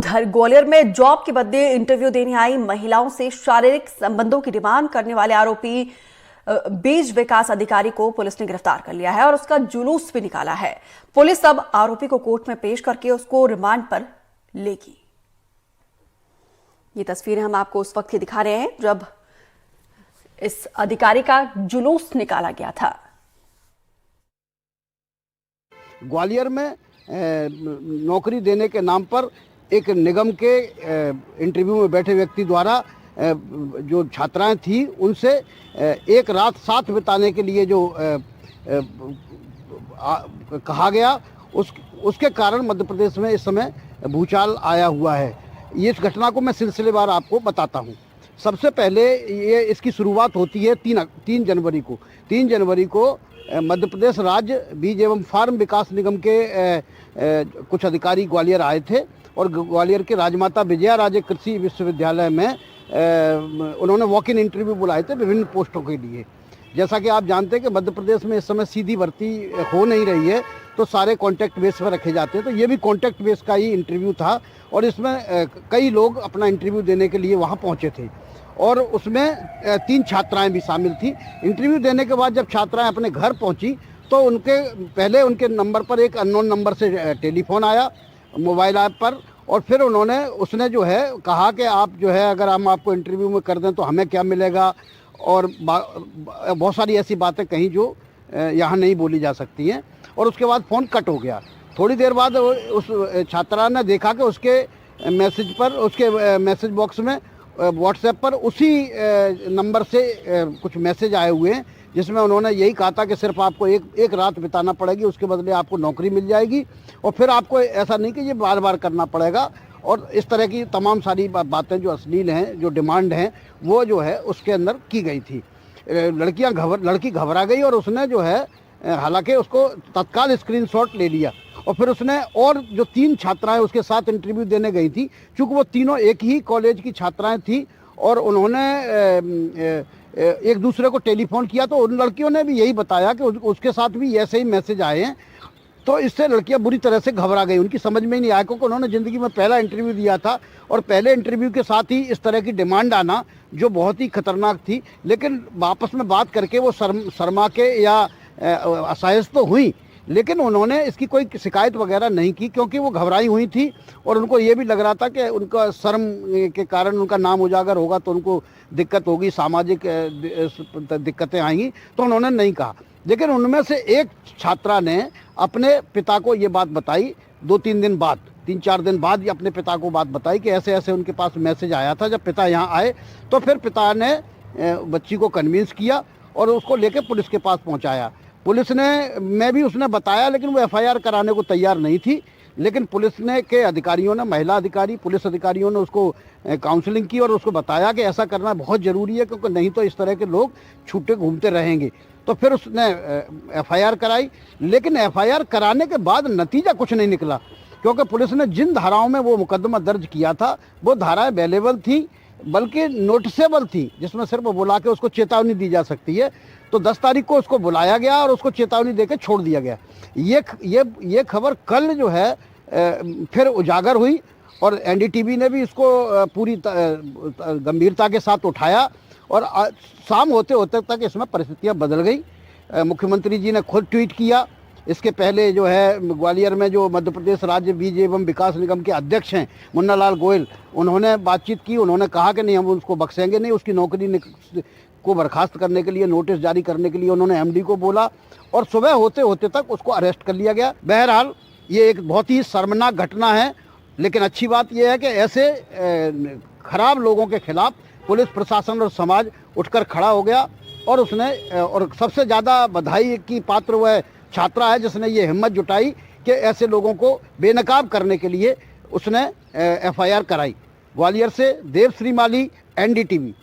उधर ग्वालियर में जॉब के बदले इंटरव्यू देने आई महिलाओं से शारीरिक संबंधों की डिमांड करने वाले आरोपी बीज विकास अधिकारी को पुलिस ने गिरफ्तार कर लिया है और उसका जुलूस भी निकाला है। पुलिस अब आरोपी को कोर्ट में पेश करके उसको रिमांड पर लेगी। ये तस्वीरें हम आपको उस वक्त की दिखा रहे हैं जब इस अधिकारी का जुलूस निकाला गया था। ग्वालियर में नौकरी देने के नाम पर एक निगम के इंटरव्यू में बैठे व्यक्ति द्वारा जो छात्राएं थी उनसे एक रात साथ बिताने के लिए जो कहा गया उसके कारण मध्य प्रदेश में इस समय भूचाल आया हुआ है। ये इस घटना को मैं सिलसिलेवार आपको बताता हूँ। सबसे पहले ये इसकी शुरुआत होती है 3 जनवरी को। 3 जनवरी को मध्य प्रदेश राज्य बीज एवं फार्म विकास निगम के कुछ अधिकारी ग्वालियर आए थे और ग्वालियर के राजमाता विजया राजे कृषि विश्वविद्यालय में उन्होंने वॉक इन इंटरव्यू बुलाए थे विभिन्न पोस्टों के लिए। जैसा कि आप जानते हैं कि मध्य प्रदेश में इस समय सीधी भर्ती हो नहीं रही है तो सारे कॉन्टैक्ट बेस पर रखे जाते हैं, तो ये भी कॉन्टैक्ट बेस का ही इंटरव्यू था और इसमें कई लोग अपना इंटरव्यू देने के लिए वहाँ पहुँचे थे और उसमें 3 छात्राएं भी शामिल थी। इंटरव्यू देने के बाद जब छात्राएं अपने घर पहुंची तो उनके नंबर पर एक अननोन नंबर से टेलीफोन आया मोबाइल ऐप पर और फिर उसने जो है कहा कि आप जो है अगर हम आपको इंटरव्यू में कर दें तो हमें क्या मिलेगा और बहुत सारी ऐसी बातें कहीं जो यहाँ नहीं बोली जा सकती हैं और उसके बाद फ़ोन कट हो गया। थोड़ी देर बाद उस छात्रा ने देखा कि उसके मैसेज बॉक्स में व्हाट्सएप पर उसी नंबर से कुछ मैसेज आए हुए हैं जिसमें उन्होंने यही कहा था कि सिर्फ आपको एक रात बिताना पड़ेगी, उसके बदले आपको नौकरी मिल जाएगी और फिर आपको ऐसा नहीं कि ये बार बार करना पड़ेगा और इस तरह की तमाम सारी बातें जो अश्लील हैं, जो डिमांड हैं, वो जो है उसके अंदर की गई थी। लड़की घबरा गई और उसने जो है हालांकि उसको तत्काल स्क्रीनशॉट ले लिया और फिर उसने और जो 3 छात्राएं उसके साथ इंटरव्यू देने गई थी, चूँकि वो तीनों एक ही कॉलेज की छात्राएं थी और उन्होंने एक दूसरे को टेलीफोन किया तो उन लड़कियों ने भी यही बताया कि उसके साथ भी ऐसे ही मैसेज आए हैं। तो इससे लड़कियां बुरी तरह से घबरा गई, उनकी समझ में ही नहीं आया क्योंकि उन्होंने ज़िंदगी में पहला इंटरव्यू दिया था और पहले इंटरव्यू के साथ ही इस तरह की डिमांड आना जो बहुत ही खतरनाक थी। लेकिन आपस में बात करके वो शर्मा के या असहाय तो हुई लेकिन उन्होंने इसकी कोई शिकायत वगैरह नहीं की क्योंकि वो घबराई हुई थी और उनको ये भी लग रहा था कि उनका शर्म के कारण उनका नाम उजागर होगा तो उनको दिक्कत होगी, सामाजिक दिक्कतें आएंगी, तो उन्होंने नहीं कहा। लेकिन उनमें से एक छात्रा ने अपने पिता को ये बात बताई 3-4 दिन बाद ये अपने पिता को बात बताई कि ऐसे ऐसे उनके पास मैसेज आया था। जब पिता यहाँ आए तो फिर पिता ने बच्ची को कन्विंस किया और उसको लेकर पुलिस के पास पहुँचाया। पुलिस ने भी उसने बताया लेकिन वो एफआईआर कराने को तैयार नहीं थी। लेकिन पुलिस ने के अधिकारियों ने, महिला अधिकारी, पुलिस अधिकारियों ने उसको काउंसलिंग की और उसको बताया कि ऐसा करना बहुत ज़रूरी है क्योंकि नहीं तो इस तरह के लोग छूटे घूमते रहेंगे। तो फिर उसने एफआईआर कराई लेकिन एफआईआर कराने के बाद नतीजा कुछ नहीं निकला क्योंकि पुलिस ने जिन धाराओं में वो मुकदमा दर्ज किया था वो धाराएँ अवेलेबल थी बल्कि नोटिसेबल थी जिसमें सिर्फ बुला के उसको चेतावनी दी जा सकती है। तो 10 तारीख को उसको बुलाया गया और उसको चेतावनी देकर छोड़ दिया गया। ये खबर कल जो है फिर उजागर हुई और एनडीटीवी ने भी इसको पूरी गंभीरता के साथ उठाया और शाम होते होते तक इसमें परिस्थितियां बदल गई। मुख्यमंत्री जी ने खुद ट्वीट किया। इसके पहले जो है ग्वालियर में जो मध्य प्रदेश राज्य बीज एवं विकास निगम के अध्यक्ष हैं मुन्ना लाल गोयल, उन्होंने बातचीत की। उन्होंने कहा कि नहीं, हम उसको बख्शेंगे नहीं। उसकी नौकरी को बर्खास्त करने के लिए, नोटिस जारी करने के लिए उन्होंने एमडी को बोला और सुबह होते होते तक उसको अरेस्ट कर लिया गया। बहरहाल ये एक बहुत ही शर्मनाक घटना है लेकिन अच्छी बात यह है कि ऐसे खराब लोगों के खिलाफ पुलिस प्रशासन और समाज उठकर खड़ा हो गया और सबसे ज़्यादा बधाई की पात्र वह छात्रा है जिसने ये हिम्मत जुटाई कि ऐसे लोगों को बेनकाब करने के लिए उसने एफआईआर कराई। ग्वालियर से देवश्री माली, एनडीटीवी।